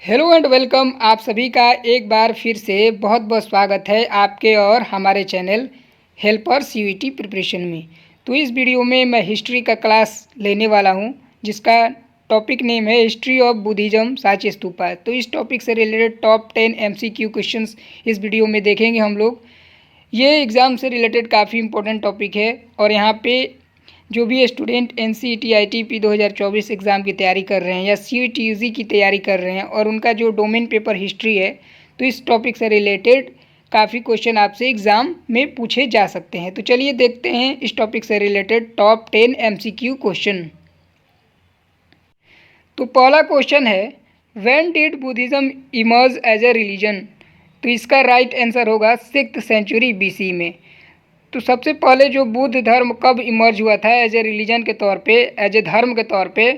Hello and welcome. आप सभी का एक बार फिर से बहुत बहुत स्वागत है आपके और हमारे चैनल हेल्पर्स यूईटी प्रिपरेशन में। तो इस वीडियो में मैं हिस्ट्री का क्लास लेने वाला हूं, जिसका टॉपिक नेम है history of Buddhism Sanchi stupa. तो इस टॉपिक से रिलेटेड टॉप 10 एमसीक्यू क्वेश्चंस इस वीडियो में देखेंगे हम लोग। ये एग्ज़ाम से रिलेटेड काफ़ी इंपॉर्टेंट टॉपिक है और यहाँ पे जो भी स्टूडेंट एनसीईटी आईटीपी 2024 एग्ज़ाम की तैयारी कर रहे हैं या सीईटी यूजी की तैयारी कर रहे हैं और उनका जो डोमेन पेपर हिस्ट्री है, तो इस टॉपिक से रिलेटेड काफ़ी क्वेश्चन आपसे एग्ज़ाम में पूछे जा सकते हैं। तो चलिए देखते हैं इस टॉपिक से रिलेटेड टॉप 10 एमसीक्यू क्वेश्चन। तो पहला क्वेश्चन है, when did Buddhism emerge as a religion? तो इसका राइट आंसर होगा 6th सेंचुरी बीसी में। तो सबसे पहले जो बुद्ध धर्म कब इमर्ज हुआ था एज ए रिलीजन के तौर पे, एज ए धर्म के तौर पे,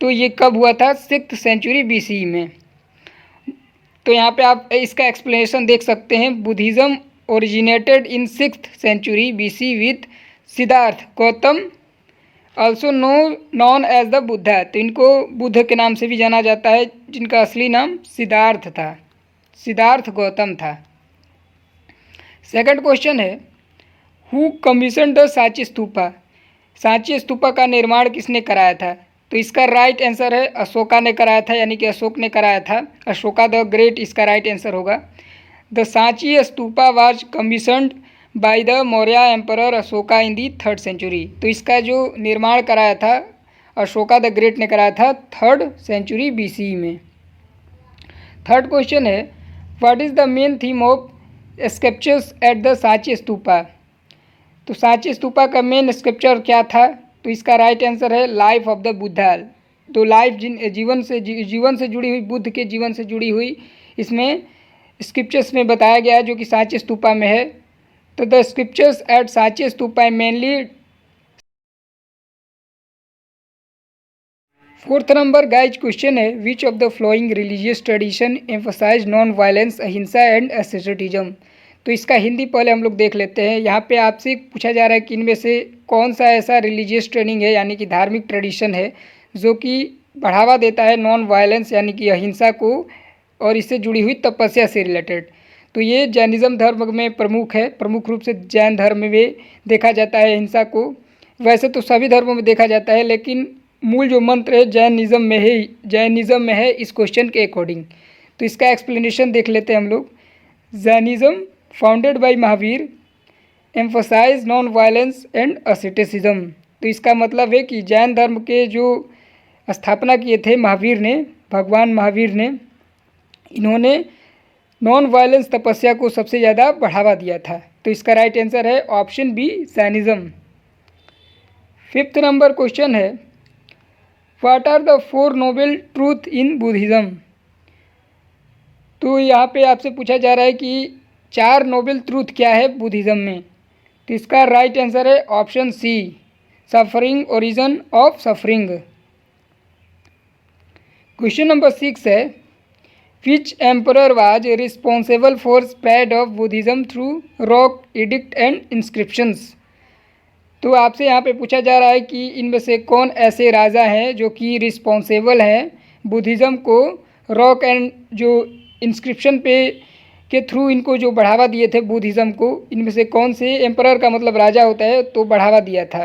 तो ये कब हुआ था? 6th सेंचुरी बीसी में। तो यहाँ पे आप इसका एक्सप्लेनेशन देख सकते हैं। Buddhism originated in 6th century BC with Siddhartha Gautama also known as the Buddha. तो इनको बुद्ध के नाम से भी जाना जाता है, जिनका असली नाम सिद्धार्थ था, सिद्धार्थ गौतम था। सेकंड क्वेश्चन है, who commission the Sanchi stupa? Sanchi stupa का निर्माण किसने कराया था? तो इसका राइट आंसर है अशोका ने कराया था, यानी कि अशोक ने कराया था। अशोका द ग्रेट इसका राइट आंसर होगा। The Sanchi stupa was commissioned by the Maurya emperor Ashoka in the 3rd century. तो इसका जो निर्माण कराया था अशोका द ग्रेट ने कराया था 3rd सेंचुरी बीसी में। थर्ड क्वेश्चन है, what is the main theme of scriptures at the Sanchi stupa? तो सांची स्तूपा का मेन स्क्रिप्चर क्या था? तो इसका राइट आंसर है लाइफ ऑफ द बुद्धा। तो लाइफ जीवन से जुड़ी हुई, बुद्ध के जीवन से जुड़ी हुई इसमें स्क्रिप्चर्स में बताया गया है, जो कि सांची स्तूपा में है। तो the scriptures at Sanchi Stupa mainly. Fourth number guys question है, which of the following religious tradition emphasize non violence ahimsa and asceticism? तो इसका हिंदी पहले हम लोग देख लेते हैं। यहाँ पे आपसे पूछा जा रहा है कि इनमें से कौन सा ऐसा रिलीजियस ट्रेनिंग है, यानी कि धार्मिक ट्रेडिशन है, जो कि बढ़ावा देता है नॉन वायलेंस यानी कि अहिंसा को और इससे जुड़ी हुई तपस्या से रिलेटेड। तो ये जैनिज़्म धर्म में प्रमुख है, प्रमुख रूप से जैन धर्म में देखा जाता है अहिंसा को। वैसे तो सभी धर्मों में देखा जाता है, लेकिन मूल जो मंत्र है जैनिज़्म में है इस क्वेश्चन के अकॉर्डिंग। तो इसका एक्सप्लेनेशन देख लेते हैं हम लोग। Jainism founded by Mahavir emphasize non violence and asceticism. तो इसका मतलब है कि जैन धर्म के जो स्थापना किए थे महावीर ने, भगवान महावीर ने, इन्होंने नॉन वायलेंस तपस्या को सबसे ज़्यादा बढ़ावा दिया था। तो इसका राइट आंसर है option B, Jainism. Fifth number question है, what are the 4 noble truth in Buddhism? तो यहाँ पे आपसे पूछा जा रहा है कि 4 नोबल ट्रूथ क्या है बुद्धिज़्म में? तो इसका राइट आंसर है option C, suffering origin of suffering. Question number 6 है, which emperor was responsible for spread of Buddhism through rock edict and inscriptions? तो आपसे यहाँ पे पूछा जा रहा है कि इनमें से कौन ऐसे राजा हैं जो कि रिस्पॉन्सिबल हैं बुद्धिज़्म को रॉक एंड जो इंस्क्रिप्शन पे के थ्रू इनको जो बढ़ावा दिए थे बुद्धिज़्म को। इनमें से कौन से एम्परर का मतलब राजा होता है, तो बढ़ावा दिया था।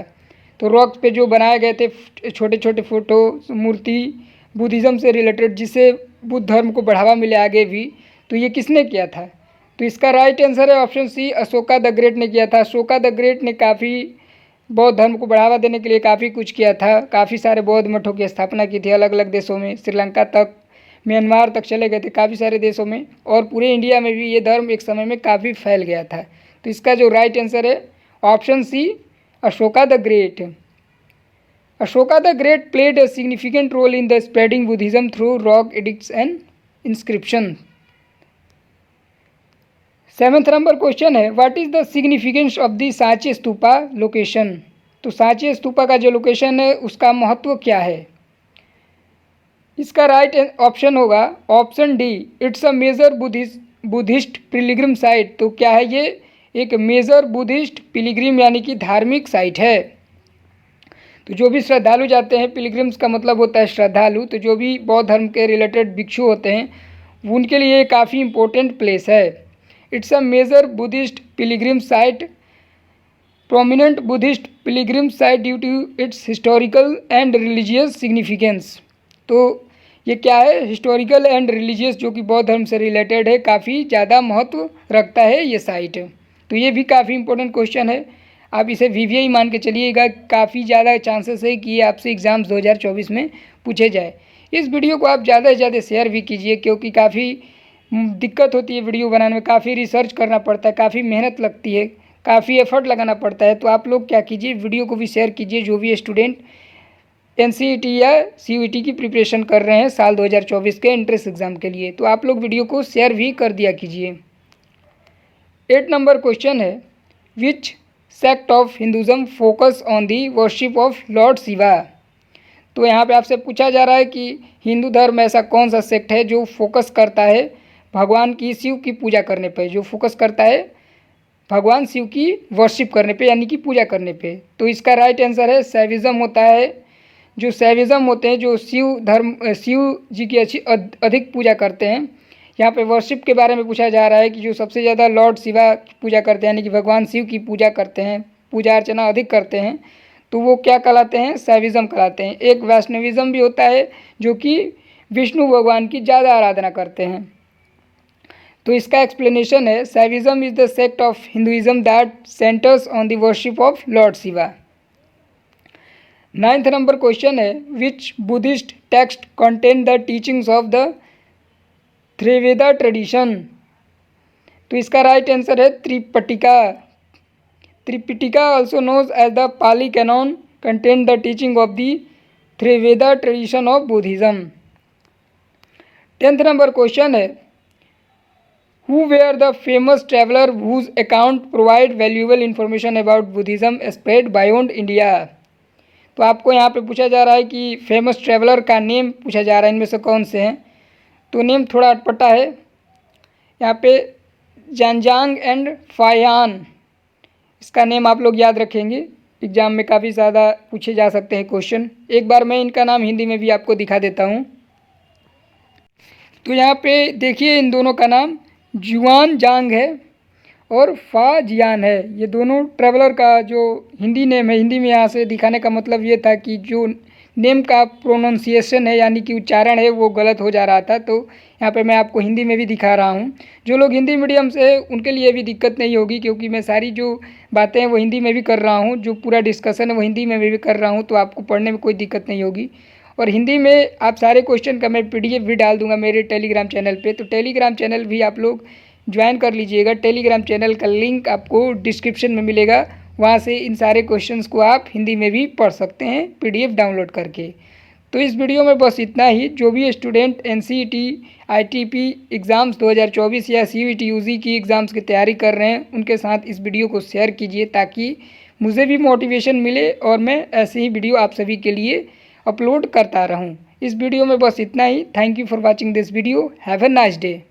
तो रॉक पे जो बनाए गए थे छोटे छोटे फोटो मूर्ति बुद्धिज़्म से रिलेटेड, जिससे बुद्ध धर्म को बढ़ावा मिले आगे भी, तो ये किसने किया था? तो इसका राइट आंसर है option C, Ashoka the great ने किया था। अशोका द ग्रेट ने काफ़ी बौद्ध धर्म को बढ़ावा देने के लिए काफ़ी कुछ किया था। काफ़ी सारे बौद्ध मठों की स्थापना की थी अलग अलग देशों में, श्रीलंका तक, म्यांमार तक चले गए थे काफ़ी सारे देशों में, और पूरे इंडिया में भी ये धर्म एक समय में काफ़ी फैल गया था। तो इसका जो राइट आंसर है option C, Ashoka the great. Ashoka the great played a significant role in the spreading Buddhism through rock edicts and inscription. 7th number question है, what is the significance of the Sanchi Stupa location? तो सांची स्तूपा का जो location है उसका महत्व क्या है? इसका राइट ऑप्शन होगा option D, it's a major Buddhist pilgrim site. तो क्या है ये? एक मेजर बुद्धिस्ट पिलग्रिम यानी कि धार्मिक साइट है। तो जो भी श्रद्धालु जाते हैं, पिलग्रिम्स का मतलब होता है श्रद्धालु, तो जो भी बौद्ध धर्म के रिलेटेड भिक्षु होते हैं उनके लिए काफ़ी इम्पोर्टेंट प्लेस है। It's a major Buddhist pilgrim site, prominent Buddhist pilgrim site due to its historical and religious significance। तो ये क्या है, हिस्टोरिकल एंड रिलीजियस, जो कि बौद्ध धर्म से रिलेटेड है, काफ़ी ज़्यादा महत्व रखता है ये साइट। तो ये भी काफ़ी इंपॉर्टेंट क्वेश्चन है, आप इसे वीवीआई मान के चलिएगा, काफ़ी ज़्यादा चांसेस है कि ये आपसे एग्ज़ाम्स 2024 में पूछे जाए। इस वीडियो को आप ज़्यादा से ज़्यादा शेयर भी कीजिए, क्योंकि काफ़ी दिक्कत होती है वीडियो बनाने में, काफ़ी रिसर्च करना पड़ता है, काफ़ी मेहनत लगती है, काफ़ी एफर्ट लगाना पड़ता है। तो आप लोग क्या कीजिए, वीडियो को भी शेयर कीजिए, जो भी स्टूडेंट एनसीईटी या सीयूईटी की प्रिपरेशन कर रहे हैं साल 2024 के एंट्रेंस एग्ज़ाम के लिए, तो आप लोग वीडियो को शेयर भी कर दिया कीजिए। 8 नंबर क्वेश्चन है, which sect of Hinduism focus on the worship of lord Shiva. तो यहाँ पे आपसे पूछा जा रहा है कि हिंदू धर्म ऐसा कौन सा सेक्ट है जो फोकस करता है भगवान की, शिव की पूजा करने पे, जो फोकस करता है भगवान शिव की वर्शिप करने पे, यानी कि पूजा करने पे। तो इसका राइट आंसर है शैविज़म होता है। जो शैविज़म होते हैं, जो शिव जी की अधिक पूजा करते हैं। यहाँ पे वर्शिप के बारे में पूछा जा रहा है कि जो सबसे ज़्यादा लॉर्ड शिवा की पूजा करते हैं, यानी कि भगवान शिव की पूजा करते हैं, पूजा अर्चना अधिक करते हैं, तो वो क्या कहलाते हैं, शैविज़म कहलाते हैं। एक वैष्णविज़म भी होता है, जो कि विष्णु भगवान की ज़्यादा आराधना करते हैं। तो इसका एक्सप्लेनेशन है, Shaivism is the sect of Hinduism that centres on the worship of lord Shiva. 9th number question है, which Buddhist text contain the teachings of the Theravada tradition. तो इसका राइट आंसर है Tripitaka. Tripitaka also knows as the Pali canon contain the teaching of the Theravada tradition of Buddhism. 10th number question है, Who were the famous traveler whose account provide valuable information about Buddhism spread beyond India। तो आपको यहाँ पे पूछा जा रहा है कि फेमस ट्रैवलर का नेम पूछा जा रहा है, इनमें से कौन से हैं। तो नेम थोड़ा अटपटा है यहाँ पे, जानजांग एंड फायान, इसका नेम आप लोग याद रखेंगे, एग्जाम में काफ़ी ज़्यादा पूछे जा सकते हैं क्वेश्चन। एक बार मैं इनका नाम हिंदी में भी आपको दिखा देता हूँ। तो यहाँ पे देखिए, इन दोनों का नाम जुआन जांग है और फा जियान है। ये दोनों ट्रैवलर का जो हिंदी नेम है, हिंदी में यहाँ से दिखाने का मतलब ये था कि जो नेम का प्रोनाउंसिएशन है, यानी कि उच्चारण है, वो गलत हो जा रहा था। तो यहाँ पे मैं आपको हिंदी में भी दिखा रहा हूँ। जो लोग हिंदी मीडियम से हैं उनके लिए भी दिक्कत नहीं होगी, क्योंकि मैं सारी जो बातें हैं वो हिंदी में भी कर रहा हूँ, जो पूरा डिस्कशन है वो हिंदी में भी कर रहा हूँ, तो आपको पढ़ने में कोई दिक्कत नहीं होगी। और हिंदी में आप सारे क्वेश्चन का मैं PDF भी डाल दूंगा मेरे टेलीग्राम चैनल पे, तो टेलीग्राम चैनल भी आप लोग ज्वाइन कर लीजिएगा। टेलीग्राम चैनल का लिंक आपको डिस्क्रिप्शन में मिलेगा, वहाँ से इन सारे क्वेश्चंस को आप हिंदी में भी पढ़ सकते हैं PDF डाउनलोड करके। तो इस वीडियो में बस इतना ही। जो भी स्टूडेंट NCET ITP एग्ज़ाम्स 2024 या CUET UG की एग्ज़ाम्स की तैयारी कर रहे हैं, उनके साथ इस वीडियो को शेयर कीजिए, ताकि मुझे भी मोटिवेशन मिले और मैं ऐसे ही वीडियो आप सभी के लिए अपलोड करता रहूं। इस वीडियो में बस इतना ही। Thank you for watching this video. Have a nice day.